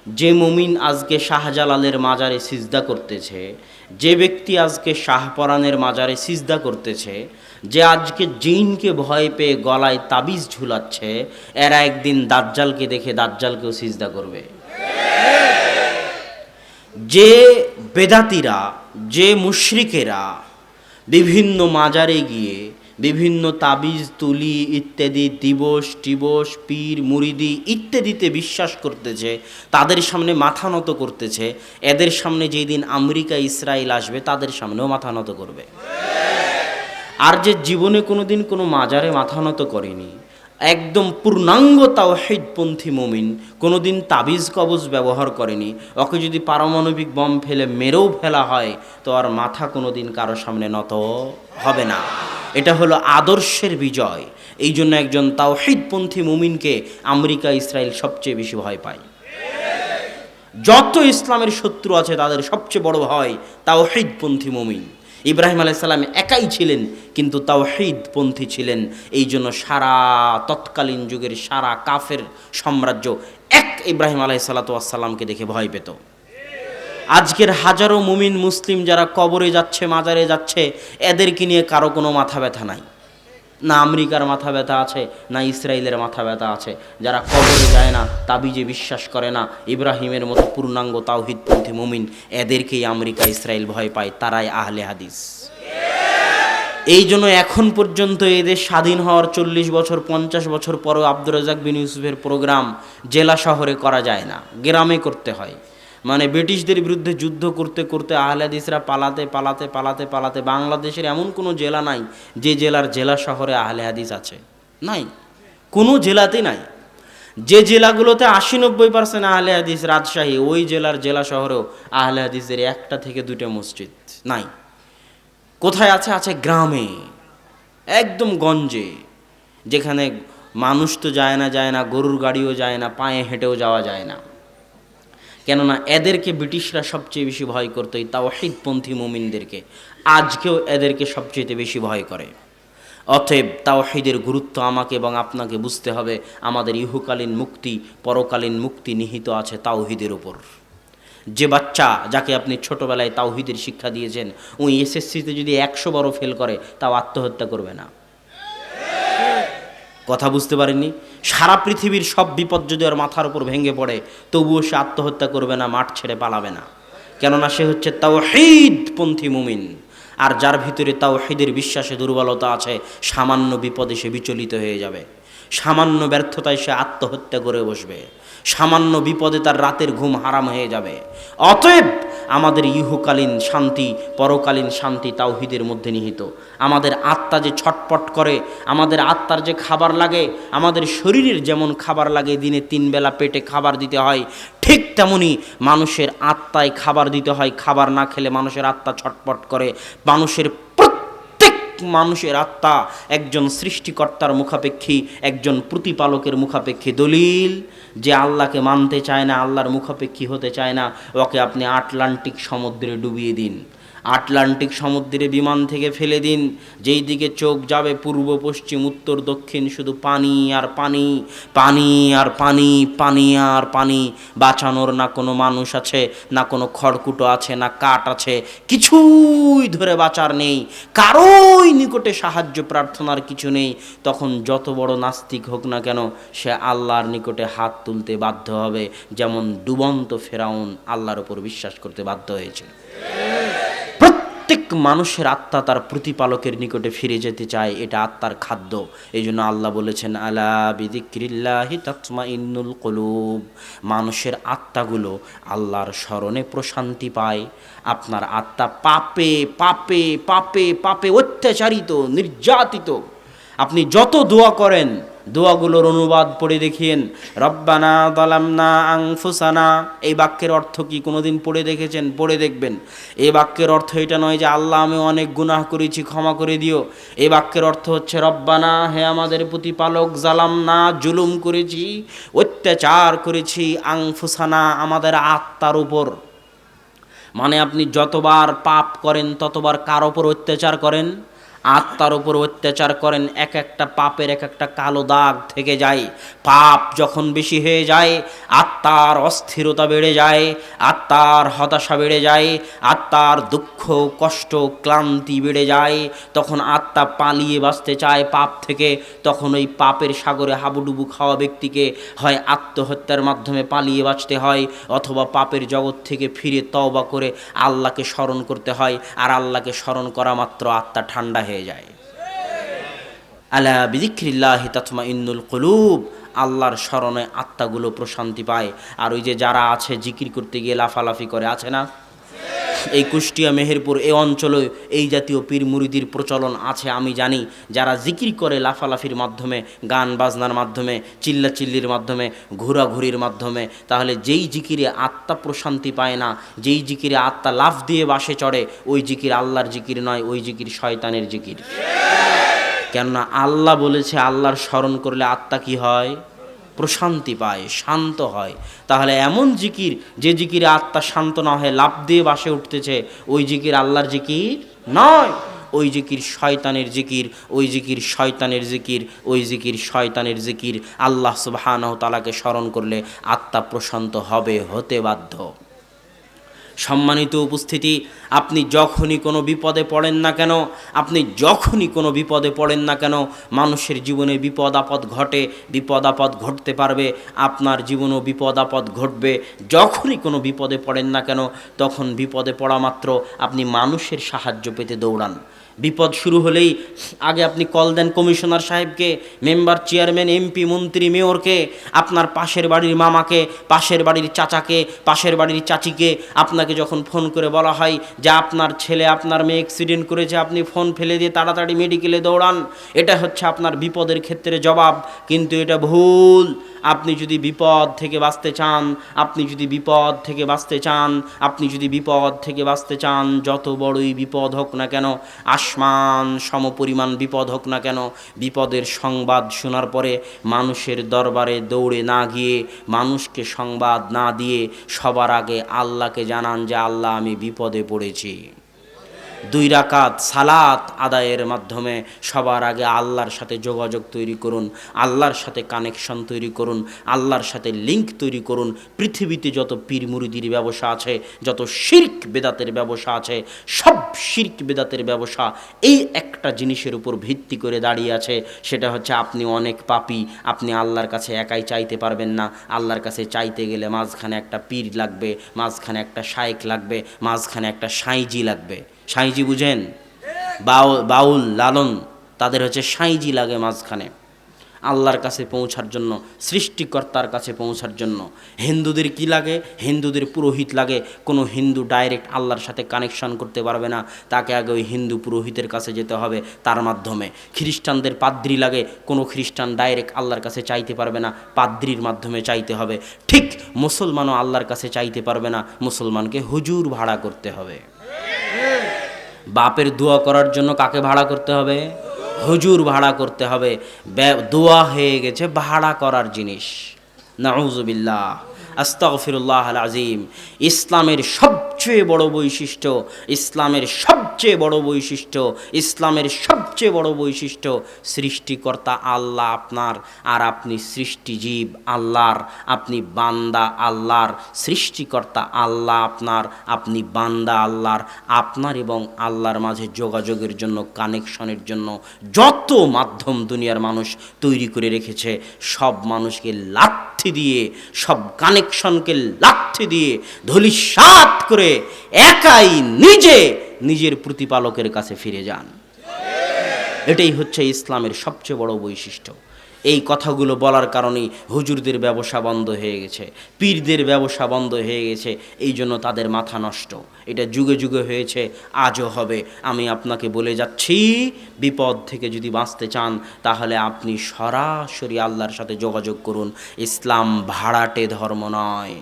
যে মুমিন আজকে শাহজালালের মাজারে সিজদা করতেছে, যে ব্যক্তি আজকে শাহপরানের মাজারে সিজদা করতেছে, যে আজকে জিনকে ভয় পেয়ে গলায় তাবিজ ঝুলাচ্ছে, এরা একদিন দাজ্জালকে দেখে দাজ্জালকেও সিজদা করবে। যে বেদাতিরা, যে মুশরিকেরা বিভিন্ন মাজারে গিয়ে বিভিন্ন তাবিজ তুলি ইত্যাদি দিবস টিবস পীর মুরিদি ইত্যাদিতে বিশ্বাস করতেছে, তাদের সামনে মাথা নত করতেছে, এদের সামনে যেই দিন আমেরিকা ইসরায়েল আসবে তাদের সামনেও মাথা নত করবে। আর যে জীবনে কোনো দিন কোনো মাজারে মাথা নত করেনি, একদম পূর্ণাঙ্গ তাওহীদপন্থী মুমিন, কোনো দিন তাবিজ কবজ ব্যবহার করেনি, ওকে যদি পারমাণবিক বম ফেলে মেরেও ফেলা হয় তো আর মাথা কোনো দিন কারো সামনে নত হবে না। এটা হলো আদর্শের বিজয়। এই জন্য একজন তাওহীদপন্থী মুমিনকে আমেরিকা ইসরায়েল সবচেয়ে বেশি ভয় পায়। যত ইসলামের শত্রু আছে তাদের সবচেয়ে বড় ভয় তাওহীদপন্থী মুমিন। ইব্রাহিম আলাইহিস সালাম একাই ছিলেন কিন্তু তাওহীদপন্থী ছিলেন। এই জন্য সারা তৎকালীন যুগের সারা কাফের সাম্রাজ্য এক ইব্রাহিম আলাইহিস সালামকে দেখে ভয় পেত। আজকের হাজারো মুমিন মুসলিম যারা কবরে যাচ্ছে, মাজারে যাচ্ছে, এদেরকে নিয়ে কারো কোনো মাথা ব্যথা নাই। না আমেরিকার মাথা ব্যথা আছে, না ইসরায়েলের মাথা ব্যথা আছে। যারা কবরে যায় না, তাবিজে বিশ্বাস করে না, ইব্রাহিমের মতো পূর্ণাঙ্গ তাওহীদপন্থী মুমিন, এদেরকেই আমেরিকা ইসরায়েল ভয় পায়, তারাই আহলে হাদিস। এই জন্য এখন পর্যন্ত এদের স্বাধীন হওয়ার 40 বছর 50 বছর পরেও আব্দুর রাজ্জাক বিন ইউসুফের প্রোগ্রাম জেলা শহরে করা যায় না, গ্রামে করতে হয়। মানে ব্রিটিশদের বিরুদ্ধে যুদ্ধ করতে করতে আহলে হাদিসরা পালাতে পালাতে পালাতে পালাতে বাংলাদেশের এমন কোনো জেলা নাই যে জেলার জেলা শহরে আহলে হাদিস আছে, নাই, কোনো জেলাতে নাই। যে জেলাগুলোতে 80-90% আহলে হাদিস, রাজশাহী, ওই জেলার জেলা শহরেও আহলে হাদিসের 1টা থেকে 2টা মসজিদ নাই। কোথায় আছে? আছে গ্রামে, একদম গঞ্জে, যেখানে মানুষ তো যায় না, গরুর গাড়িও যায় না, পায়ে হেঁটেও যাওয়া যায় না। কেননা এদেরকে ব্রিটিশরা সবচেয়ে বেশি ভয় করতো, এই তাওহীদপন্থী মুমিনদেরকে। আজকেও এদেরকে সবচেয়ে বেশি ভয় করে। অতএব তাওহীদের গুরুত্ব আমাকে এবং আপনাকে বুঝতে হবে। আমাদের ইহকালীন মুক্তি, পরকালীন মুক্তি নিহিত আছে তাওহীদের উপর। যে বাচ্চা যাকে আপনি ছোটোবেলায় তাওহীদের শিক্ষা দিয়েছেন, ওই এসএসসিতে যদি 100 বারও ফেল করে তাও আত্মহত্যা করবে না। কথা বুঝতে পারেননি? সারা পৃথিবীর সব বিপদ যদি ওর মাথার উপর ভেঙে পড়ে তবুও সে আত্মহত্যা করবে না, মাঠ ছেড়ে পালাবে না। কেননা সে হচ্ছে তাওহীদপন্থী মুমিন। আর যার ভিতরে তাওহীদের বিশ্বাসে দুর্বলতা আছে, সামান্য বিপদে সে বিচলিত হয়ে যাবে, সামান্য ব্যর্থতায় সে আত্মহত্যা করে বসবে, সামান্য বিপদে তার রাতের ঘুম হারাম হয়ে যাবে। অতএব আমাদের ইহকালীন শান্তি, পরকালীন শান্তি তাওহীদের মধ্যে নিহিত। আমাদের আত্মা যে ছটপট করে, আমাদের আত্মার যে খাবার লাগে, আমাদের শরীরের যেমন খাবার লাগে, দিনে 3 বেলা পেটে খাবার দিতে হয়, ঠিক তেমনি মানুষের আত্মায় খাবার দিতে হয়। খাবার না খেলে মানুষের আত্মা ছটপট করে। মানুষের আত্মা একজন সৃষ্টিকর্তার মুখাপেক্ষী, একজন প্রতিপালকের মুখাপেক্ষী। দলিল, যে আল্লাহকে মানতে চায় না, আল্লাহর মুখাপেক্ষী হতে চায় না, ওকে আপনি আটলান্টিক সমুদ্রে ডুবিয়ে দিন, আটলান্টিক সমুদ্রে বিমান থেকে ফেলে দিন। যেই দিকে চোখ যাবে, পূর্ব পশ্চিম উত্তর দক্ষিণ, শুধু পানি আর পানি, পানি আর পানি, পানি আর পানি। বাঁচানোর না কোনো মানুষ আছে, না কোনো খড়কুটো আছে, না কাঠ আছে, কিছুই ধরে বাঁচার নেই, কারোই নিকটে সাহায্য প্রার্থনার কিছু নেই। তখন যত বড় নাস্তিক হোক না কেন, সে আল্লাহর নিকটে হাত তুলতে বাধ্য হবে, যেমন ডুবন্ত ফেরাউন আল্লাহর উপর বিশ্বাস করতে বাধ্য হয়েছে। প্রত্যেক মানুষের আত্মা তার প্রতিপালকের নিকটে ফিরে যেতে চায়, এটা আত্মার খাদ্য। এই জন্য আল্লাহ বলেছেন, আলা বিযিক্রিল্লাহি তাতমাইন্নুল কুলুব। মানুষের আত্মাগুলো আল্লাহর স্মরণে প্রশান্তি পায়। আপনার আত্মা পাপে পাপে পাপে পাপে অত্যাচারিত, নির্যাতিত। আপনি যত দোয়া করেন, দোয়াগুলোর অনুবাদ পড়ে দেখিয়েন। রব্বানা যালামনা আনফুসানা, এই বাক্যের অর্থ কি কোনোদিন পড়ে দেখেছেন? পড়ে দেখবেন। এই বাক্যের অর্থ এটা নয় যে আল্লাহ আমি অনেক গুনাহ করেছি, ক্ষমা করে দিও। এই বাক্যের অর্থ হচ্ছে রব্বানা, হে আমাদের প্রতিপালক, জালামনা, জুলুম করেছি, অত্যাচার করেছি, আনফুসানা, আমাদের আত্মার উপর। মানে আপনি যতবার পাপ করেন ততবার কার ওপর অত্যাচার করেন? আত্মার উপর অত্যাচার করেন, এক একটা পাপের এক একটা কালো দাগ থেকে যায়। পাপ যখন বেশি হয়ে যায়, আত্মার অস্থিরতা বেড়ে যায়, আত্মার হতাশা বেড়ে যায়, আত্মার দুঃখ কষ্ট ক্লান্তি বেড়ে যায়। তখন আত্মা পালিয়ে বাঁচতে চায় পাপ থেকে। তখন ওই পাপের সাগরে হাবুডুবু খাওয়া ব্যক্তিকে হয় আত্মহত্যার মাধ্যমে পালিয়ে বাঁচতে হয়, অথবা পাপের জগৎ থেকে ফিরে তওবা করে আল্লাহকে স্মরণ করতে হয়। আর আল্লাহকে স্মরণ করা মাত্র আত্মা ঠান্ডা হয়ে যায়। আলা বিযিক্রিল্লাহি তাতমাইন্নুল কুলুব, আল্লাহর স্মরণে আত্মাগুলো প্রশান্তি পায়। আর ওই যে যারা আছে জিকির করতে গিয়ে লাফালাফি করে, আছে না? এই কুষ্টিয়া মেহেরপুর এই অঞ্চলে এই জাতীয় পীর মুরিদির প্রচলন আছে আমি জানি, যারা জিকির করে লাফালাফির মাধ্যমে, গান বাজনার মাধ্যমে, চিল্লাচিল্লির মাধ্যমে, ঘোরাঘুরির মাধ্যমে। তাহলে যেই জিকিরে আত্মা প্রশান্তি পায় না, যেই জিকিরে আত্মা লাফ দিয়ে বাসে চড়ে, ওই জিকির আল্লাহর জিকির নয়, ওই জিকির শয়তানের জিকির। কেননা আল্লাহ বলেছে আল্লাহর স্মরণ করলে আত্মা কি হয়? প্রশান্তি পায়, শান্ত হয়। তাহলে এমন জিকির, যে জিকিরে আত্মা শান্ত না হয় লাফ দিয়ে বাসে উঠতেছে, ওই জিকির আল্লাহর জিকির নয়, ওই জিকির শয়তানের জিকির, ওই জিকির শয়তানের জিকির, ওই জিকির শয়তানের জিকির। আল্লাহ সুবহানাহু তাআলাকে স্মরণ করলে আত্মা প্রশান্ত হবে, হতে বাধ্য। সম্মানিত উপস্থিতি, আপনি যখনই কোনো বিপদে পড়েন না কেন, আপনি যখনই কোনো বিপদে পড়েন না কেন, মানুষের জীবনে বিপদ আপদ ঘটে, বিপদ আপদ ঘটতে পারবে, আপনার জীবনেও বিপদ আপদ ঘটবে। যখনই কোনো বিপদে পড়েন না কেন, তখন বিপদে পড়া মাত্র আপনি মানুষের সাহায্য পেতে দৌড়ান। বিপদ শুরু হলেই আগে আপনি কল দেন কমিশনার সাহেবকে, মেম্বার, চেয়ারম্যান, এমপি, মন্ত্রী, মেয়রকে, আপনার পাশের বাড়ির মামাকে, পাশের বাড়ির চাচাকে, পাশের বাড়ির চাচিকে। আপনাকে যখন ফোন করে বলা হয় যে আপনার ছেলে, আপনার মেয়ে অ্যাক্সিডেন্ট করেছে, আপনি ফোন ফেলে দিয়ে তাড়াতাড়ি মেডিকেলে দৌড়ান। এটা হচ্ছে আপনার বিপদের ক্ষেত্রে জবাব, কিন্তু এটা ভুল। আপনি যদি বিপদ থেকে বাঁচতে চান, আপনি যদি বিপদ থেকে বাঁচতে চান, আপনি যদি বিপদ থেকে বাঁচতে চান, যত বড়ই বিপদ হোক না কেন, আসমান সমপরিমাণ বিপদ হোক না কেন, বিপদের সংবাদ শোনার পরে মানুষের দরবারে দৌড়ে না গিয়ে, মানুষকে সংবাদ না দিয়ে সবার আগে আল্লাহকে জানান যে আল্লাহ আমি বিপদে পড়েছি। 2 রাকাত সালাত আদায়ের মাধ্যমে সবার আগে আল্লাহর সাথে যোগাযোগ তৈরি করুন, আল্লাহর সাথে কানেকশন তৈরি করুন, আল্লাহর সাথে লিঙ্ক তৈরি করুন। পৃথিবীতে যত পীর মুরিদির ব্যবসা আছে, যত শিরক বেদাতের ব্যবসা আছে, সব শিরক বেদাতের ব্যবসা এই একটা জিনিসের উপর ভিত্তি করে দাঁড়িয়ে আছে, সেটা হচ্ছে আপনি অনেক পাপী, আপনি আল্লাহর কাছে একাই চাইতে পারবেন না। আল্লাহর কাছে চাইতে গেলে মাঝখানে একটা পীর লাগবে, মাঝখানে একটা শায়েখ লাগবে, মাঝখানে একটা সাইজি লাগবে। সাইজি বুঝেন? বাউল লালন, তাদের হচ্ছে সাইজি লাগে মাঝখানে আল্লাহর কাছে পৌঁছার জন্য, সৃষ্টিকর্তার কাছে পৌঁছার জন্য। হিন্দুদের কি লাগে? হিন্দুদের পুরোহিত লাগে। কোনো হিন্দু ডাইরেক্ট আল্লাহর সাথে কানেকশন করতে পারবে না, তাকে আগে ওই হিন্দু পুরোহিতের কাছে যেতে হবে, তার মাধ্যমে। খ্রিস্টানদের পাদ্রি লাগে। কোনো খ্রিস্টান ডাইরেক্ট আল্লাহর কাছে চাইতে পারবে না, পাদ্রির মাধ্যমে চাইতে হবে। ঠিক মুসলমানও আল্লাহর কাছে চাইতে পারবে না, মুসলমানকে হুজুর ভাড়া করতে হবে। বাপের দোয়া করার জন্য কাকে ভাড়া করতে হবে? হুজুর ভাড়া করতে হবে। দোয়া হয়ে গেছে ভাড়া করার জিনিস। নাউযুবিল্লাহ, আস্তাগফিরুল্লাহ আল আযীম। ইসলামের সবচেয়ে বড় বৈশিষ্ট্য, ইসলামের সবচেয়ে বড় বৈশিষ্ট্য, ইসলামের সবচেয়ে বড় বৈশিষ্ট্য, সৃষ্টিকর্তা আল্লাহ আপনার, আর আপনি সৃষ্টিজীব আল্লাহর, আপনি বান্দা আল্লাহর। সৃষ্টিকর্তা আল্লাহ আপনার, আপনি বান্দা আল্লাহর। আপনার এবং আল্লাহর মাঝে যোগাযোগের জন্য, কানেকশনের জন্য যত মাধ্যম দুনিয়ার মানুষ তৈরি করে রেখেছে, সব মানুষকে লাথি দিয়ে, সব কানেকশনকে লাথি দিয়ে ধূলিসাৎ করে একাই নিজের প্রতিপালকের কাছে ফিরে যান। এটাই হচ্ছে ইসলামের সবচেয়ে বড় বৈশিষ্ট্য। এই কথাগুলো বলার কারণেই হুজুরদের ব্যবসা বন্ধ হয়ে গেছে, পীরদের ব্যবসা বন্ধ হয়ে গেছে, এই জন্য তাদের মাথা নষ্ট। এটা যুগে যুগে হয়েছে, আজও হবে। আমি আপনাকে বলে যাচ্ছি, বিপদ থেকে যদি বাঁচতে চান তাহলে আপনি সরাসরি আল্লাহর সাথে যোগাযোগ করুন। ইসলাম ভাড়াটে ধর্ম নয়,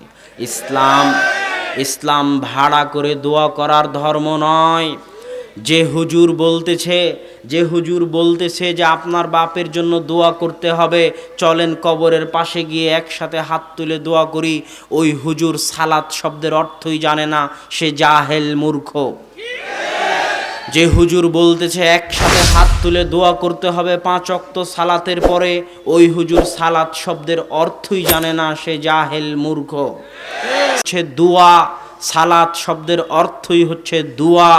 ইসলাম ভাড়া করে দোয়া করার ধর্ম নয়। যে হুজুর বলতেছে যে আপনার বাপের জন্য দোয়া করতে হবে, চলেন কবরের পাশে গিয়ে একসাথে হাত তুলে দোয়া করি, ওই হুজুর সালাত শব্দের অর্থই জানে না, সে জাহেল, মূর্খ। যে হুজুর বলতেছে একসাথে হাত তুলে দোয়া করতে হবে 5 ওয়াক্ত সালাতের পরে, ওই হুজুর সালাত শব্দের অর্থই জানে না, সে জাহেল মূর্খ। হচ্ছে দোয়া, সালাত শব্দের অর্থই হচ্ছে দোয়া,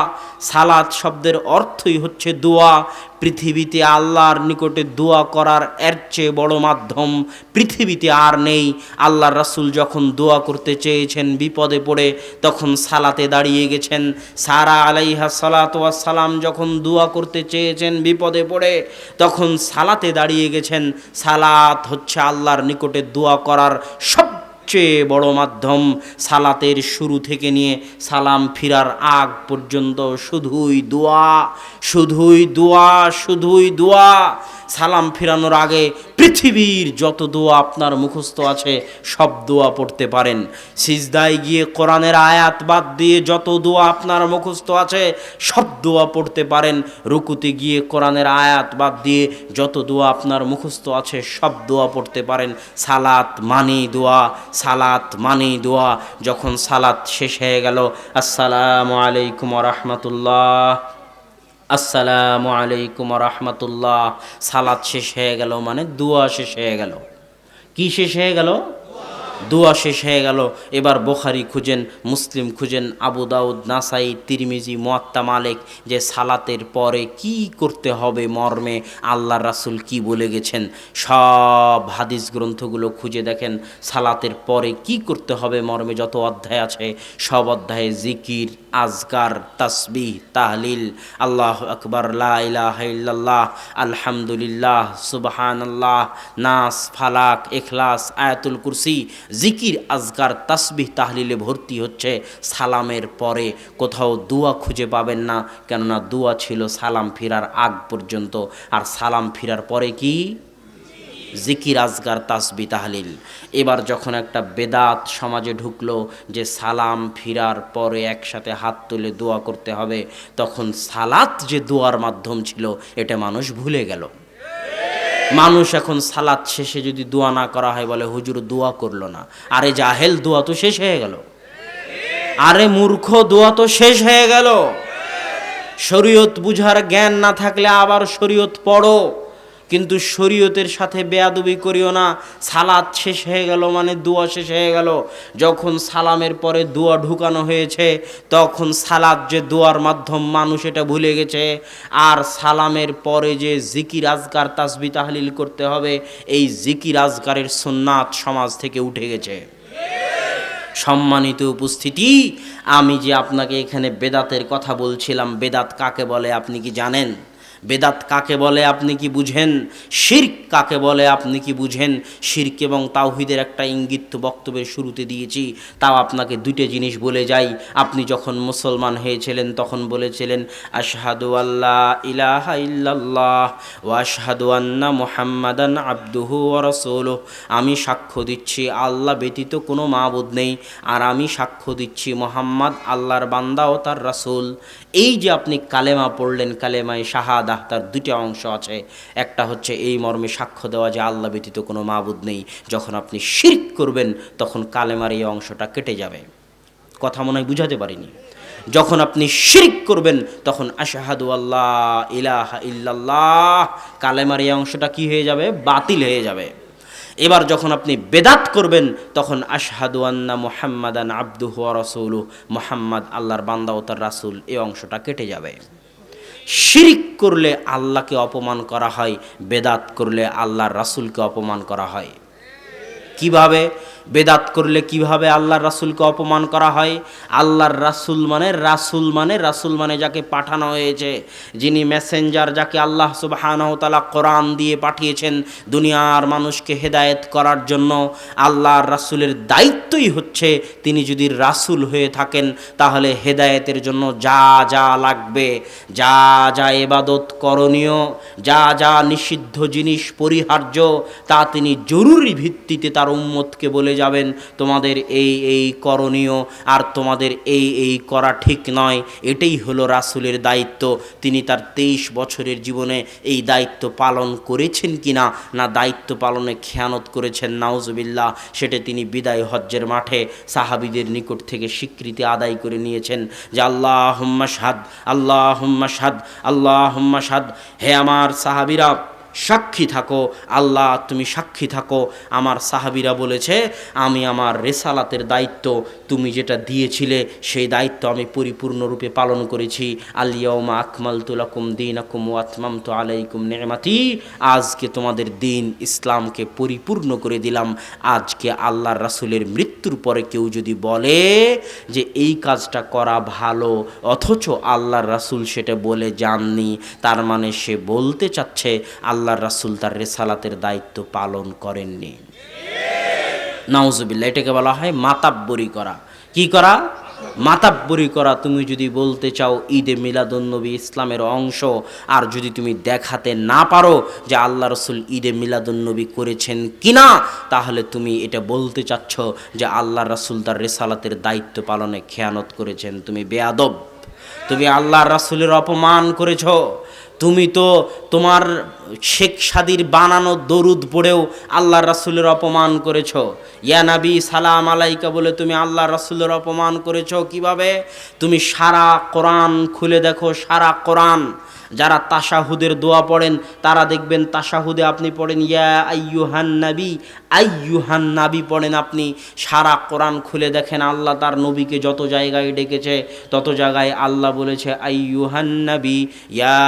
সালাত শব্দের অর্থই হচ্ছে দোয়া। পৃথিবীতে আল্লাহর নিকটে দোয়া করার এর চেয়ে বড় মাধ্যম পৃথিবীতে আর নেই। আল্লাহর রাসূল যখন দোয়া করতে চেয়েছেন বিপদে পড়ে, তখন সালাতে দাঁড়িয়ে গেছেন। সারা আলাইহা সালাতু ওয়াস সালাম যখন দোয়া করতে চেয়েছেন বিপদে পড়ে, তখন সালাতে দাঁড়িয়ে গেছেন। সালাত হচ্ছে আল্লাহর নিকটে দোয়া করার সবচেয়ে বড় মাধ্যম। সালাতের শুরু থেকে নিয়ে সালাম ফিরার আগ পর্যন্ত শুধুই দোয়া, শুধুই দোয়া, শুধুই দোয়া। সালাম ফিরানোর আগে পৃথিবীর যত দোয়া আপনার মুখস্থ আছে সব দোয়া পড়তে পারেন। সিজদায় গিয়ে কোরআনের আয়াত বাদ দিয়ে যত দোয়া আপনার মুখস্থ আছে সব দোয়া পড়তে পারেন। রুকুতে গিয়ে কোরআনের আয়াত বাদ দিয়ে যত দোয়া আপনার মুখস্থ আছে সব দোয়া পড়তে পারেন। সালাত মানেই দোয়া, সালাত মানেই দোয়া। যখন সালাত শেষ হয়ে গেল, আসসালামু আলাইকুম ওয়া রাহমাতুল্লাহ, আসসালামু আলাইকুম ওয়া রাহমাতুল্লাহ, সালাত শেষ হয়ে গেল মানে দোয়া শেষ হয়ে গেল। কি শেষ হয়ে গেল? দোয়া শেষ হয়ে গেল। এবার বুখারী খুঁজেন, মুসলিম খুঁজেন, আবু দাউদ, নাসাই, তিরমিজি, মুয়াত্তা মালিক, যে সালাতের পরে কি করতে হবে মর্মে আল্লাহর রাসূল কি বলে গেছেন। সব হাদিস গ্রন্থগুলো খুঁজে দেখেন, সালাতের পরে কি করতে হবে মর্মে যত অধ্যায় আছে সব অধ্যায়ে জিকির, আজকার, তাসবিহ, তাহলিল, আল্লাহু আকবার, লা ইলাহা ইল্লাল্লাহ, আলহামদুলিল্লাহ, সুবহানাল্লাহ, নাস, ফালাক, ইখলাস, আয়াতুল কুরসি, জিকির, আজকার, তাসবিহ, তাহলিলে ভর্তি হচ্ছে। সালামের পরে কোথাও দোয়া খুঁজে পাবেন না, কেননা দোয়া ছিল সালাম ফিরার আগ পর্যন্ত। আর সালাম ফিরার পরে কি? জিকির, আজকার, তাসবিহ, তাহলিল। এবার যখন একটা বেদাত সমাজে ঢুকলো যে সালাম ফিরার পরে একসাথে হাত তুলে দোয়া করতে হবে, তখন সালাত যে দোয়ার মাধ্যম ছিল এটা মানুষ ভুলে গেল। মানুষ এখন সালাত শেষে যদি দোয়া না করা হয় বলে হুজুর দোয়া করলো না। আরে জাহেল, দোয়া তো শেষ হয়ে গেল। আরে মূর্খ, দোয়া তো শেষ হয়ে গেল। শরীয়ত বুঝার জ্ঞান না থাকলে আবার শরীয়ত পড়ো, কিন্তু শরীয়তের সাথে বেয়াদবি করিও না। সালাত শেষ হয়ে গেল মানে দোয়া শেষ হয়ে গেল। যখন সালামের পরে দোয়া ঢুকানো হয়েছে তখন সালাত যে দোয়ার মাধ্যম মানুষ এটা ভুলে গেছে। আর সালামের পরে যে জিকির, আজকার, তাসবিহ, তাহলিল করতে হবে, এই জিকির আজকারের সুন্নাত সমাজ থেকে উঠে গেছে। সম্মানিত উপস্থিতি, আমি যে আপনাকে এখানে বেদাতের কথা বলছিলাম, বেদাত কাকে বলে আপনি কি জানেন? বেদাত কাকে বলে আপনি কি বুঝেন? শিরক কাকে বলে আপনি কি বুঝেন? শিরক এবং তাওহীদের একটা ইঙ্গিত বক্তব্যের শুরুতে দিয়েছি, তাও আপনাকে দুটো জিনিস বলে যাই। আপনি যখন মুসলমান হয়েছিলেন তখন বলেছিলেন আশহাদু আল্লা ইলাহা ইল্লাল্লাহ ওয়া আশহাদু আন্না মুহাম্মাদান আবদুহু ওয়া রাসূলুহু। আমি সাক্ষ্য দিচ্ছি আল্লাহ ব্যতীত কোনো মাবুদ নেই, আর আমি সাক্ষ্য দিচ্ছি মুহাম্মদ আল্লাহর বান্দা ও তার রাসূল। এই যে আপনি কালেমা পড়লেন, কালেমায়ে শাহাদা, তার দুটো অংশ আছে। একটা হচ্ছে এই মর্মে সাক্ষ্য দেওয়া যে আল্লাহ ব্যতীত কোনো মাবুদ নেই। যখন আপনি শিরক করবেন তখন কালেমার এই অংশটা কেটে যাবে। কথা মনে হয় বুঝাতে পারিনি। যখন আপনি শিরক করবেন তখন আশহাদু আল্লা ইলাহা ইল্লাল্লাহ, কালেমার এই অংশটা কি হয়ে যাবে? বাতিল হয়ে যাবে। এবার যখন আপনি বেদাত করবেন তখন আশহাদু আন্না মুহাম্মাদান আবদুহু ওয়া রাসূলুহু, মুহাম্মদ আল্লাহর বান্দা ও তার রাসূল, এই অংশটা কেটে যাবে। শিরক করলে আল্লাহকে অপমান করা হয়, বেদাত করলে আল্লাহর রাসূলকে অপমান করা হয়। কিভাবে? বেদাত করলে কিভাবে আল্লাহর রাসূলকে অপমান করা হয়? আল্লাহর রাসূল মানে রাসূল মানে যাকে পাঠানো হয়েছে, যিনি মেসেঞ্জার, যাকে আল্লাহ সুবহানাহু ওয়া তাআলা কোরআন দিয়ে পাঠিয়েছেন দুনিয়ার মানুষকে হেদায়েত করার জন্য। আল্লাহর রাসূলের দায়িত্বই হচ্ছে তিনি যদি রাসূল হয়ে থাকেন তাহলে হেদায়েতের জন্য যা যা লাগবে, যা যা ইবাদত করণীয়, যা যা নিষিদ্ধ জিনিস পরিহার্য, তা তিনি জরুরি ভিত্তিতে তার উম্মতকে বলে বলে যাবেন তোমাদের এই করণীয় আর তোমাদের এই করা ঠিক নয়। এটাই হলো রাসূলের দায়িত্ব। তিনি তার 23 বছরের জীবনে এই দায়িত্ব পালন করেছেন কিনা, না দায়িত্ব পালনে খেয়ানত করেছেন নাউজুবিল্লাহ, সেটা তিনি বিদায় হজ্জের মাঠে সাহাবীদের নিকট থেকে স্বীকৃতি আদায় করে নিয়েছেন যে আল্লাহুম্মা শাহাদ, আল্লাহুম্মা শাহাদ, আল্লাহুম্মা শাহাদ। হে আমার সাহাবীরা সাক্ষী থাকো, আল্লাহ তুমি সাক্ষী থাকো। আমার সাহাবীরা বলেছে আমি আমার রেসালাতের দায়িত্ব তুমি যেটা দিয়েছিলে সেই দায়িত্ব আমি পরিপূর্ণরূপে পালন করেছি। আল-ইয়াউমা আকমালতু লাকুম দীনাকুম ওয়া আতমামতু আলাইকুম নি'মাতি, আজকে তোমাদের দিন ইসলামকে পরিপূর্ণ করে দিলাম। আজকে আল্লাহর রাসূলের মৃত্যুর পরে কেউ যদি বলে যে এই কাজটা করা ভালো অথচ আল্লাহর রাসূল সেটা বলে যাননি, তার মানে সে বলতে চাচ্ছে আল্লাহর রাসূল তার রেসালাতের দায়িত্ব পালন করেননি। নাউজুবিল্লাহ, এটাকে বলা হয় মাতাব্বরি করা। কি করা? মাতাব্বরি করা। তুমি যদি বলতে চাও ঈদে মিলাদুন্নবী ইসলামের অংশ, আর যদি তুমি দেখাতে না পারো যে আল্লাহ রসুল ঈদে মিলাদুন্নবী করেছেন কিনা, তাহলে তুমি এটা বলতে চাচ্ছ যে আল্লাহ রসুল তার রেসালাতের দায়িত্ব পালনে খেয়ানত করেছেন। তুমি বেয়াদব, তুমি আল্লাহ রাসূলের অপমান করেছ। তুমি তো তোমার শেখ সাদির বানানো দরুদ পড়েও আল্লাহ রাসূলের অপমান করেছ। ইয়া নবী সালাম আলাইকা বলে তুমি আল্লাহ রাসূলের অপমান করেছ। কিভাবে? তুমি সারা কোরআন খুলে দেখো, সারা কোরআন। যারা তাশাহুদের দোয়া পড়েন তারা দেখবেন তাশাহুদে আপনি পড়েন ইয়া আইয়ুহান নবী, আইয়ুহান নবী পড়েন আপনি। সারা কোরআন খুলে দেখেন আল্লাহ তার নবীকে যত জায়গায় ডেকেছে তত জায়গায় আল্লাহ বলেছে আইয়ুহান নবী, ইয়া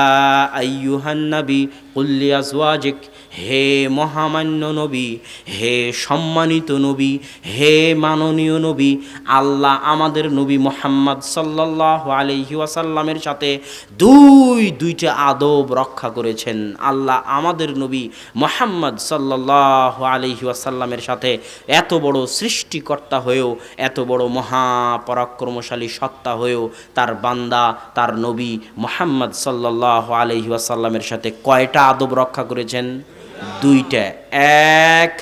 আইয়ুহান নবী কুল লিআজওয়াজিক, হে মহামান্য নবী, হে সম্মানিত নবী, হে মাননীয় নবী। আল্লাহ আমাদের নবী মুহাম্মদ সাল্লাল্লাহু আলাইহি ওয়াসাল্লামের সাথে দুইটা আদব রক্ষা করেছেন। আল্লাহ আমাদের নবী মুহাম্মদ সাল্লাল্লাহু আলাইহি ওয়াসাল্লামের সাথে এত বড় সৃষ্টিকর্তা হয়েও, এত বড় মহাপরাক্রমশালী সত্তা হয়েও তার বান্দা, তার নবী মুহাম্মদ সাল্লাল্লাহু আলাইহি ওয়াসাল্লামের সাথে কয়টা আদব রক্ষা করেছেন? দুইটা। এক,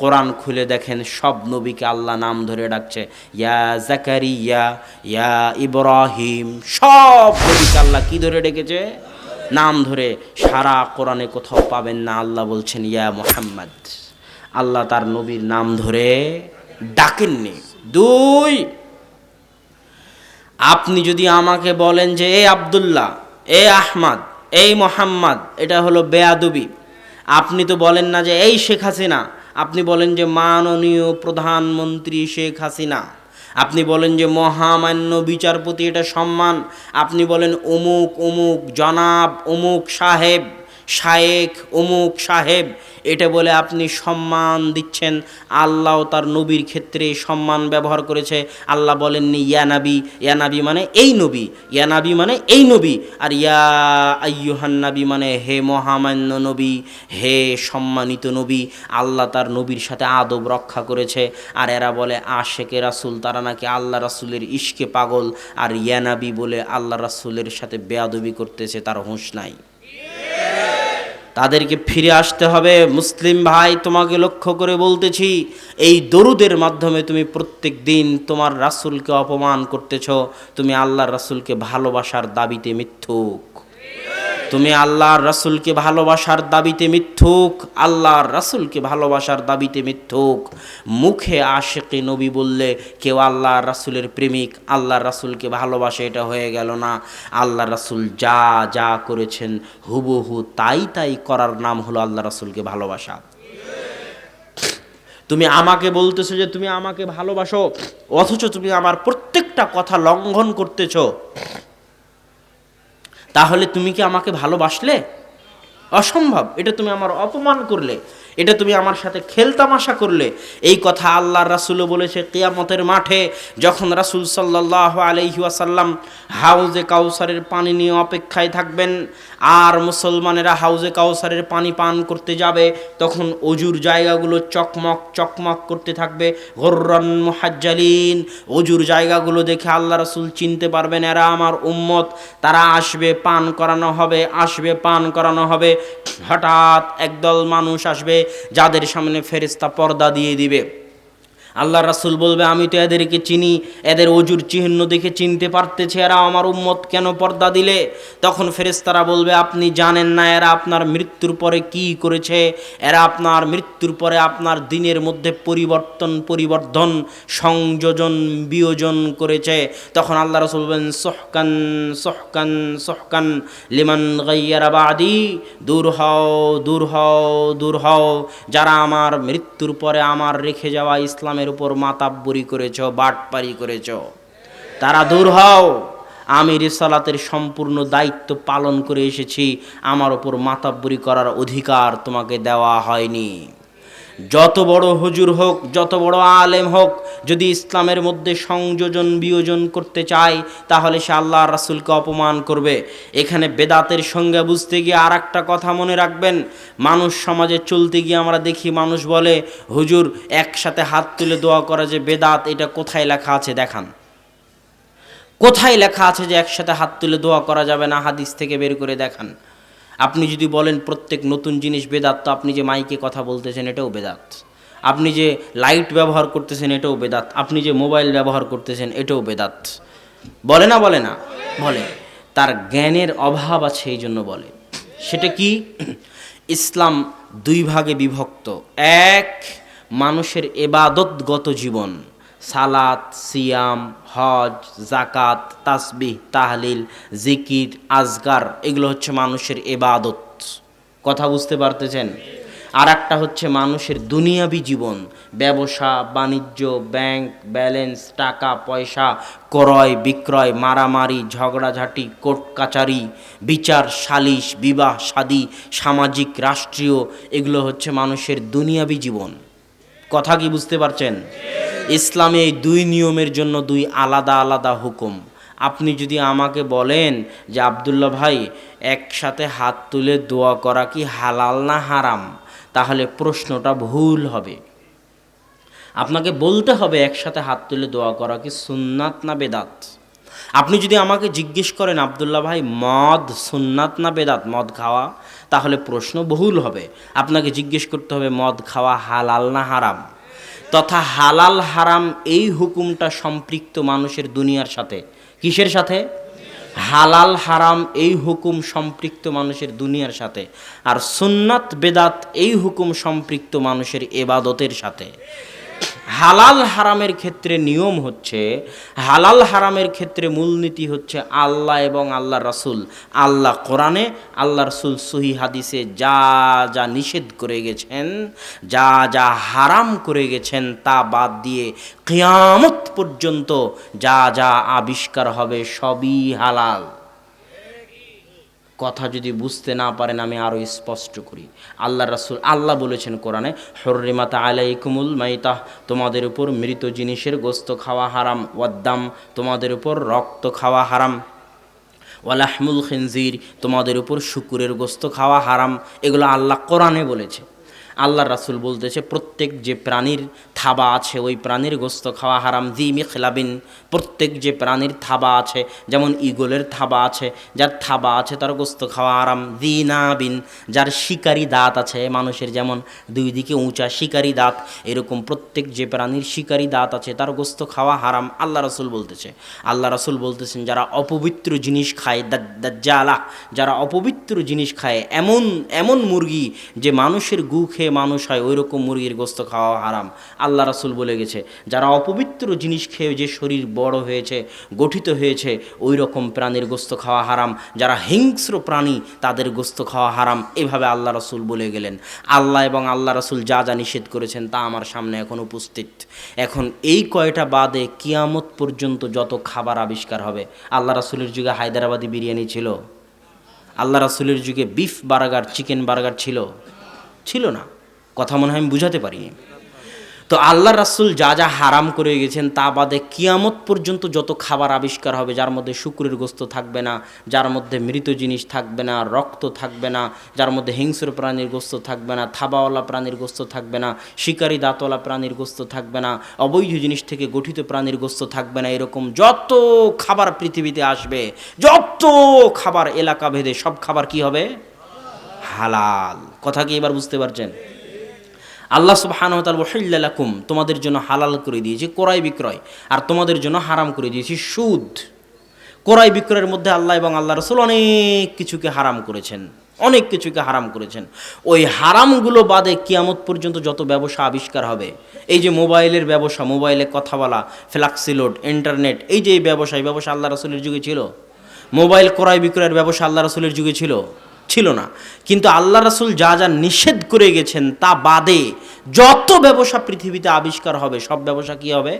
কোরআন খুলে দেখেন সব নবীকে আল্লাহ নাম ধরে ডাকছে, ইয়া জাকারিয়া, ইয়া ইব্রাহিম, সব নবীকে আল্লাহ কি ধরে ডেকেছে? নাম ধরে। সারা কোরআনে কোথাও পাবেন না আল্লাহ বলছেন ইয়া মুহাম্মদ। আল্লাহ তার নবীর নাম ধরে ডাকেননি। দুই, আপনি যদি আমাকে বলেন যে এ আব্দুল্লাহ, এ আহমদ, এই মোহাম্মদ, এটা হলো বেয়াদবি। আপনি তো বলেন না যে এই শেখ হাসিনা, আপনি বলেন যে মাননীয় প্রধানমন্ত্রী শেখ হাসিনা। আপনি বলেন যে মহামান্য বিচারপতি, এটা সম্মান। আপনি বলেন অমুক অমুক জনাব, অমুক সাহেব, শায়েখ, অমুক সাহেব, এটা বলে আপনি সম্মান দিচ্ছেন। আল্লাহ তার নবীর ক্ষেত্রে সম্মান ব্যবহার করেছে। আল্লাহ বলেননি ইয়া নবী, ইয়া নবী মানে এই নবী, ইয়া নবী মানে এই নবী, আর ইয়া আইয়ুহান নবী মানে হে মহামান্য নবী, হে সম্মানিত নবী। আল্লাহ তার নবীর সাথে আদব রক্ষা করেছে। আর এরা বলে আশেকে রাসূল, তারা নাকি আল্লাহ রাসূলের ইশকে পাগল, আর ইয়া নবী বলে আল্লাহ রাসূলের সাথে বেয়াদবি করতেছে, তার হুঁশ নাই। তাদেরকে ফিরে আসতে হবে। মুসলিম ভাই, তোমাকে লক্ষ্য করে বলতেছি, এই দরুদের মাধ্যমে তুমি প্রত্যেক দিন তোমার রাসূলকে অপমান করতেছ। তুমি আল্লাহর রাসূলকে ভালোবাসার দাবিতে মিথ্যুক। তুমি আল্লাহর রাসূলকে ভালোবাসার দাবিতে মিথ্যুক, আল্লাহর রাসূলকে ভালোবাসার দাবিতে মিথ্যুক। মুখে আশিকে নবী বললে কেউ আল্লাহর রাসূলের প্রেমিক, আল্লাহর রাসূলকে ভালোবাসে, এটা হয়ে গেল না। আল্লাহর রাসূল যা যা করেছেন হুবহু তাই তাই করার নাম হলো আল্লাহর রাসূলকে ভালোবাসা। তুমি আমাকে বলতেছো যে তুমি আমাকে ভালোবাসো, অথচ তুমি আমার প্রত্যেকটা কথা লঙ্ঘন করতেছো, তাহলে তুমি কি আমাকে ভালোবাসলে? অসম্ভব। এটা তুমি আমার অপমান করলে, এটা তুমি আমার সাথে খেলতামাশা করলে। এই কথা আল্লাহর রাসূলও বলেছে কিয়ামতের মাঠে, যখন রাসূল সাল্লাল্লাহু আলাইহি ওয়াসাল্লাম হাউজে কাউসারের পানি নিয়ে অপেক্ষায় থাকবেন, আর মুসলমানেরা হাউজে কাউসারের পানি পান করতে যাবে, তখন অজুর জায়গাগুলো চকমক চকমক করতে থাকবে, গুররান মুহাজ্জালিন। অজুর জায়গাগুলো দেখে আল্লাহ রাসূল চিনতে পারবেন এরা আমার উম্মত, তারা আসবে, পান করানো হবে, আসবে, পান করানো হবে। হঠাৎ একদল মানুষ আসবে যাদের সামনে ফেরেশতা পর্দা দিয়ে দিবে। আল্লাহ রাসূল বলবে আমি তো এদেরকে চিনি, এদের অজুর চিহ্ন দেখে চিনতে পারতেছে এরা আমার উম্মত, কেন পর্দা দিলে? তখন ফেরেশতারা বলবে আপনি জানেন না এরা আপনার মৃত্যুর পরে কি করেছে, এরা আপনার মৃত্যুর পরে আপনার দিনের মধ্যে পরিবর্ধন সংযোজন বিয়োজন করেছে। তখন আল্লাহ রাসূল বলেন সুহকান সুহকান সুহকান লিমান গায়্যারা বাদি, দূর হও দূর হও দূর হও, যারা আমার মৃত্যুর পরে আমার রেখে যাওয়া ইসলামের উপর মাতাব্বরি করেছ, বাটপারি করেছ, তারা দূর হও। আমি রিসালাতের সম্পূর্ণ দায়িত্ব পালন করে এসেছি, আমার উপর মাতাব্বরি করার অধিকার তোমাকে দেওয়া হয়নি। যত বড় হুজুর হোক, যত বড় আলেম হোক, যদি ইসলামের মধ্যে সংযোজন বিয়োজন করতে চায় তাহলে সে আল্লাহ রাসূলকে অপমান করবে। এখানে বেদাতের সঙ্গে বুঝতে গিয়ে আর একটা কথা মনে রাখবেন, মানুষ সমাজে চলতে গিয়ে আমরা দেখি মানুষ বলে হুজুর একসাথে হাত তুলে দোয়া করা যে বেদাত, এটা কোথায় লেখা আছে দেখান। কোথায় লেখা আছে যে একসাথে হাত তুলে দোয়া করা যাবে না? হাদিস থেকে বের করে দেখান। আপনি যদি বলেন প্রত্যেক নতুন জিনিস বেদাত, তো আপনি যে মাইকে কথা বলতেছেন এটাও বেদাত, আপনি যে লাইট ব্যবহার করতেছেন এটাও বেদাত, আপনি যে মোবাইল ব্যবহার করতেছেন এটাও বেদাত। বলে না বলে না? বলে। তার জ্ঞানের অভাব আছে এই জন্য বলে। সেটা কি? ইসলাম দুই ভাগে বিভক্ত। এক, মানুষের এবাদতগত জীবন, সালাত, সিয়াম, হজ, জাকাত, তাসবিহ, তাহলিল, জিকির, আজগার, এগুলো হচ্ছে মানুষের এবাদত। কথা বুঝতে পারতেছেন? আর একটা হচ্ছে মানুষের দুনিয়াবি জীবন, ব্যবসা বাণিজ্য, ব্যাংক ব্যালেন্স, টাকা পয়সা, ক্রয় বিক্রয়, মারামারি ঝগড়াঝাটি, কোর্ট কাচারি, বিচার সালিশ, বিবাহ শাদী, সামাজিক রাষ্ট্রীয়, এগুলো হচ্ছে মানুষের দুনিয়াবি জীবন। কথা কি বুঝতে পারছেন? ইসলামে এই দুই নিয়মের জন্য দুই আলাদা আলাদা হুকুম। আপনি যদি আমাকে বলেন যে আব্দুল্লাহ ভাই একসাথে হাত তুলে দোয়া করা কি হালাল না হারাম, তাহলে প্রশ্নটা ভুল হবে। আপনাকে বলতে হবে একসাথে হাত তুলে দোয়া করা কি সুন্নাত না বেদাত। আপনি যদি আমাকে জিজ্ঞেস করেন আব্দুল্লাহ ভাই মদ সুন্নাত না বেদাত, মদ খাওয়া, তাহলে প্রশ্ন বহুল হবে। আপনাকে জিজ্ঞেস করতে হবে মদ খাওয়া হালাল না হারাম। তথা হালাল হারাম এই হুকুমটা সম্পৃক্ত মানুষের দুনিয়ার সাথে। কিসের সাথে? হালাল হারাম এই হুকুম সম্পৃক্ত মানুষের দুনিয়ার সাথে। আর সুন্নাত বেদাত এই হুকুম সম্পৃক্ত মানুষের এবাদতের সাথে। হালাল হারামের ক্ষেত্রে নিয়ম হচ্ছে, হালাল হারামের ক্ষেত্রে মূলনীতি হচ্ছে আল্লাহ এবং আল্লাহ রাসূল, আল্লাহ কোরআনে, আল্লাহ রাসূল সহিহ হাদিসে যা যা নিষেধ করে গেছেন, যা যা হারাম করে গেছেন, তা বাদ দিয়ে কিয়ামত পর্যন্ত যা যা আবিষ্কার হবে সবই হালাল। কথা যদি বুঝতে না পারেন আমি আরও স্পষ্ট করি। আল্লাহ রাসূল, আল্লাহ বলেছেন কোরআনে, হুররিমাত আলাইকুমুল মাইতাহ, তোমাদের উপর মৃত জিনিসের গোস্ত খাওয়া হারাম, ওয়াদ্দাম, তোমাদের উপর রক্ত খাওয়া হারাম, ওয়ালাহমুল খিনজির, তোমাদের উপর শুকুরের গোস্ত খাওয়া হারাম। এগুলো আল্লাহ কোরআনে বলেছে। আল্লাহ রাসূল বলতেছে প্রত্যেক যে প্রাণীর থাবা আছে ওই প্রাণীর গোস্ত খাওয়া হারাম। জি মিখলাবিন, প্রত্যেক যে প্রাণীর থাবা আছে, যেমন ঈগলের থাবা আছে, যার থাবা আছে তার গোস্ত খাওয়া হারাম। জি নাবিন, যার শিকারি দাঁত আছে, মানুষের যেমন দুই দিকে উঁচা শিকারি দাঁত, এরকম প্রত্যেক যে প্রাণীর শিকারি দাঁত আছে তার গোস্ত খাওয়া হারাম। আল্লাহ রাসূল বলতেছে, আল্লাহ রাসূল বলতেছেন যারা অপবিত্র জিনিস খায়, দাজ্জালা, যারা অপবিত্র জিনিস খায়, এমন এমন মুরগি যে মানুষের গু খেয়ে মানুষ হয়, ওই রকম মুরগির গোস্ত খাওয়া হারাম। আল্লাহ রাসূল বলে গেছে যারা অপবিত্র জিনিস খেয়ে যে শরীর বড় হয়েছে, গঠিত হয়েছে, ওই রকম প্রাণীর গোস্ত খাওয়া হারাম। যারা হিংস্র প্রাণী তাদের গোস্ত খাওয়া হারাম। এভাবে আল্লাহ রাসূল বলে গেলেন। আল্লাহ এবং আল্লাহ রাসূল যা যা নিষেধ করেছেন তা আমার সামনে এখন উপস্থিত। এখন এই কয়টা বাদে কিয়ামত পর্যন্ত যত খাবার আবিষ্কার হবে, আল্লাহ রাসূলের যুগে হায়দ্রাবাদি বিরিয়ানি ছিল? আল্লাহ রাসূলের যুগে বিফ বার্গার, চিকেন বার্গার ছিল? ছিল না। কথা মনে হয় আমি বুঝাতে পারিনি। তো আল্লাহ রাসূল যা যা হারাম করে গেছেন তা বাদে কিয়ামত পর্যন্ত যত খাবার আবিষ্কার হবে, যার মধ্যে শুকরের গোস্ত থাকবে না, যার মধ্যে মৃত জিনিস থাকবে না, রক্ত থাকবে না, যার মধ্যে হিংস্র প্রাণীর গোস্ত থাকবে না, থাবাওয়ালা প্রাণীর গোস্ত থাকবে না, শিকারি দাঁতওয়ালা প্রাণীর গোস্ত থাকবে না, অবৈধ জিনিস থেকে গঠিত প্রাণীর গোস্ত থাকবে না, এরকম যত খাবার পৃথিবীতে আসবে, যত খাবার এলাকা ভেদে সব খাবার কি হবে? হালাল। কথা কি এবার বুঝতে পারছেন? আল্লাহ সুবহানাহু ওয়া তাআলা ওয়াহিল্লা লাকুম, তোমাদের জন্য হালাল করে দিয়েছি ক্রয় বিক্রয়, আর তোমাদের জন্য হারাম করে দিয়েছি সুদ। ক্রয় বিক্রয়ের মধ্যে আল্লাহ এবং আল্লাহ রাসূল অনেক কিছুকে হারাম করেছেন, অনেক কিছুকে হারাম করেছেন। ওই হারামগুলো বাদে কিয়ামত পর্যন্ত যত ব্যবসা আবিষ্কার হবে, এই যে মোবাইলের ব্যবসা, মোবাইলে কথা বলা, ফ্ল্যাক্সিলোড, ইন্টারনেট, এই যে এই ব্যবসা আল্লাহ রাসূলের যুগে ছিল? মোবাইল ক্রয় বিক্রয়ের ব্যবসা আল্লাহ রাসূলের যুগে ছিল? ছিল না। কিন্তু আল্লাহ রাসূল যা যা নিষেধ করে গেছেন তা বাদে যত ব্যবসা পৃথিবীতে আবিষ্কার হবে সব ব্যবসা কি হবে?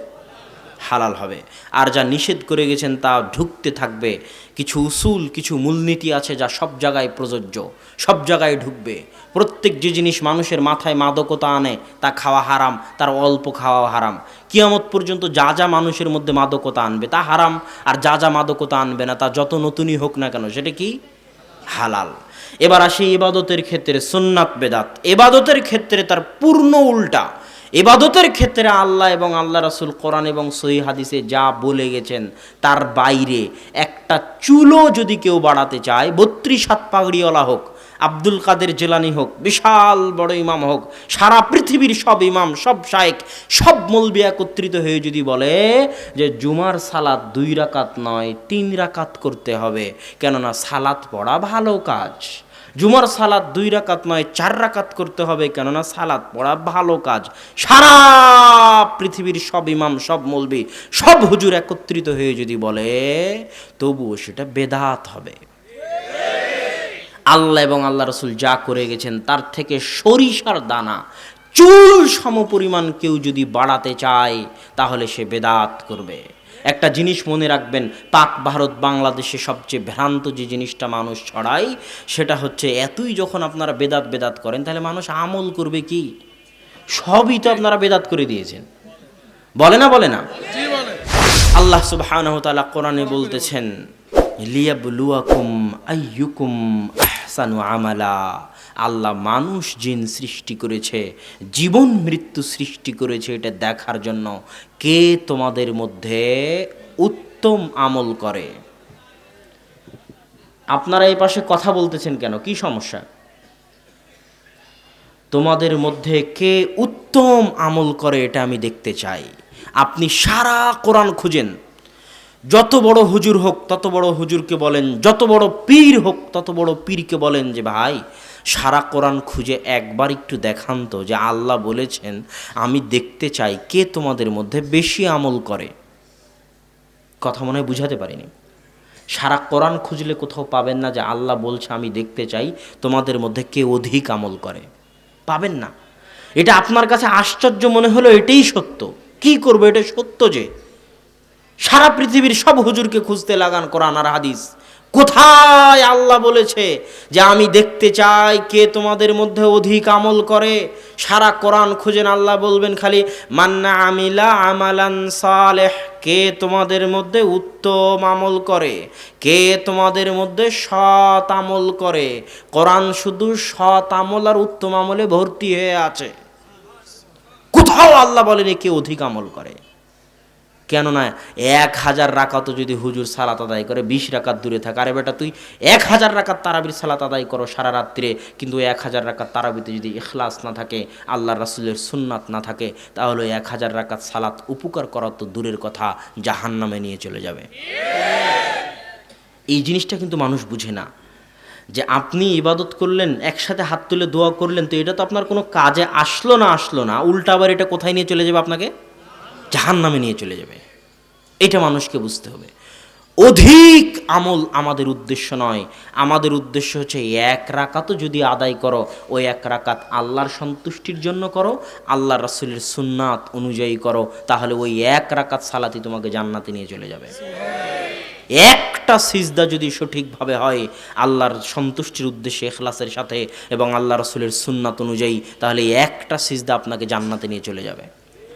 হালাল হবে। আর যা নিষেধ করে গেছেন তা ঢুকতে থাকবে। কিছু উসুল, কিছু মূলনীতি আছে যা সব জায়গায় প্রযোজ্য, সব জায়গায় ঢুকবে। প্রত্যেক যে জিনিস মানুষের মাথায় মাদকতা আনে তা খাওয়া হারাম, তার অল্প খাওয়া হারাম। কিয়ামত পর্যন্ত যা যা মানুষের মধ্যে মাদকতা আনবে তা হারাম, আর যা যা মাদকতা আনবে না তা যত নতুনই হোক না কেন সেটা কি? হালাল। এবার আসি ইবাদতের ক্ষেত্রে সুন্নাত বেদাত। ইবাদতের ক্ষেত্রে তার পূর্ণ উল্টা। ইবাদতের ক্ষেত্রে আল্লাহ এবং আল্লাহ রাসূল কোরআন এবং সহিহ হাদিসে যা বলে গেছেন তার বাইরে একটা চুলও যদি কেউ বাড়াতে চায়, 32 হাত পাগড়িওয়ালা হোক, আব্দুল কাদের জিলানী হোক, বিশাল বড় ইমাম হোক, সারা পৃথিবীর সব ইমাম, সব শায়েখ, সব মৌলবি একত্রিত হয়ে যদি বলে যে জুমার সালাত 2 রাকাত নয় 3 রাকাত করতে হবে, কেননা সালাত পড়া ভালো কাজ। জুমার সালাত 2 রাকাত নয় 4 রাকাত করতে হবে, কেননা সালাত পড়া ভালো কাজ। সারা পৃথিবীর সব ইমাম, সব মৌলবি, সব হুজুর একত্রিত হয়ে যদি বলে, তবুও সেটা বেদাত হবে। আল্লাহ এবং আল্লাহ রাসূল যা করে গেছেন তার থেকে সরিষার দানা চুল সমপরিমাণ কেউ যদি বাড়াতে চায় তাহলে সে বেদাত করবে। একটা জিনিস মনে রাখবেন, পাক ভারত বাংলাদেশে সবচেয়ে ভ্রান্ত যে জিনিসটা মানুষ ছড়ায় সেটা হচ্ছে, এতই যখন আপনারা বেদাত বেদাত করেন তাহলে মানুষ আমল করবে কি? সবই তো আপনারা বেদাত করে দিয়েছেন। বলে না? বলে না? আল্লাহ সুবহানাহু ওয়া তাআলা কোরআনে বলতেছেন, লিয়াবলুয়াকুম আইয়ুকুম আহসানু আমালা। আল্লাহ মানুষ জিন সৃষ্টি করেছে, জীবন মৃত্যু সৃষ্টি করেছে এটা দেখার জন্য কে তোমাদের মধ্যে উত্তম আমল করে। আপনারা এই পাশে কথা বলতেছেন কেন? কি সমস্যা? তোমাদের মধ্যে কে উত্তম আমল করে এটা আমি দেখতে চাই। আপনি সারা কোরআন খুঁজেন, যত বড় হুজুর হোক তত বড় হুজুরকে বলেন, যত বড় পীর হোক তত বড় পীরকে বলেন যে ভাই সারা কোরআন খুঁজে একবার একটু দেখান তো যে আল্লাহ বলেছেন আমি দেখতে চাই কে তোমাদের মধ্যে বেশি আমল করে। কথা মনে হয় বুঝাতে পারিনি। সারা কোরআন খুঁজলে কোথাও পাবেন না যে আল্লাহ বলছে আমি দেখতে চাই তোমাদের মধ্যে কে অধিক আমল করে, পাবেন না। এটা আপনার কাছে আশ্চর্য মনে হলো, এটাই সত্য। কি করবো, এটা সত্য যে সারা পৃথিবীর সব হুজুরকে খুঁজতে লাগান কোরআন আর হাদিস, কোথায় আল্লাহ বলেছে যে আমি দেখতে চাই কে তোমাদের মধ্যে অধিক আমল করে। সারা কোরআন খুঁজেন, আল্লাহ বলবেন খালি মান্না আমিলা আমালান সালেহ, কে তোমাদের মধ্যে উত্তম আমল করে, কে তোমাদের মধ্যে সৎ আমল করে। কোরআন শুধু সৎ আমল আর উত্তম আমলে ভর্তি হয়ে আছে, কোথাও আল্লাহ বলেনি কে অধিক আমল করে। কেননা 1000 রাকাতও যদি হুজুর সালাত আদায় করে 20 রাকাত দূরে থাকে, আরে বেটা তুই 1000 রাকাত তারাবির সালাত আদায় করো সারা রাত্রে, কিন্তু 1000 রাকাত তারাবিতে যদি ইখলাস না থাকে, আল্লাহ রাসূলের সুন্নাত না থাকে, তাহলে 1000 রাকাত সালাত উপকার করা তো দূরের কথা, জাহান্নামে নিয়ে চলে যাবে। এই জিনিসটা কিন্তু মানুষ বুঝে না, যে আপনি ইবাদত করলেন, একসাথে হাত তুলে দোয়া করলেন, তো এটা তো আপনার কোনো কাজে আসলো না, উল্টা আবার এটা কোথায় নিয়ে চলে যাবে? আপনাকে জাহান্নামে নিয়ে চলে যাবে। এটা মানুষকে বুঝতে হবে। অধিক আমল আমাদের উদ্দেশ্য নয়, আমাদের উদ্দেশ্য হচ্ছে 1 রাকাতও যদি আদায় করো, ওই 1 রাকাত আল্লাহর সন্তুষ্টির জন্য করো, আল্লাহ রাসূলের সুন্নাত অনুযায়ী করো, তাহলে ওই 1 রাকাত সালাতই তোমাকে জান্নাতে নিয়ে চলে যাবে। একটা সিজদা যদি সঠিকভাবে হয় আল্লাহর সন্তুষ্টির উদ্দেশ্যে ইখলাসের সাথে এবং আল্লাহ রাসূলের সুন্নাত অনুযায়ী, তাহলে একটা সিজদা আপনাকে জান্নাতে নিয়ে চলে যাবে।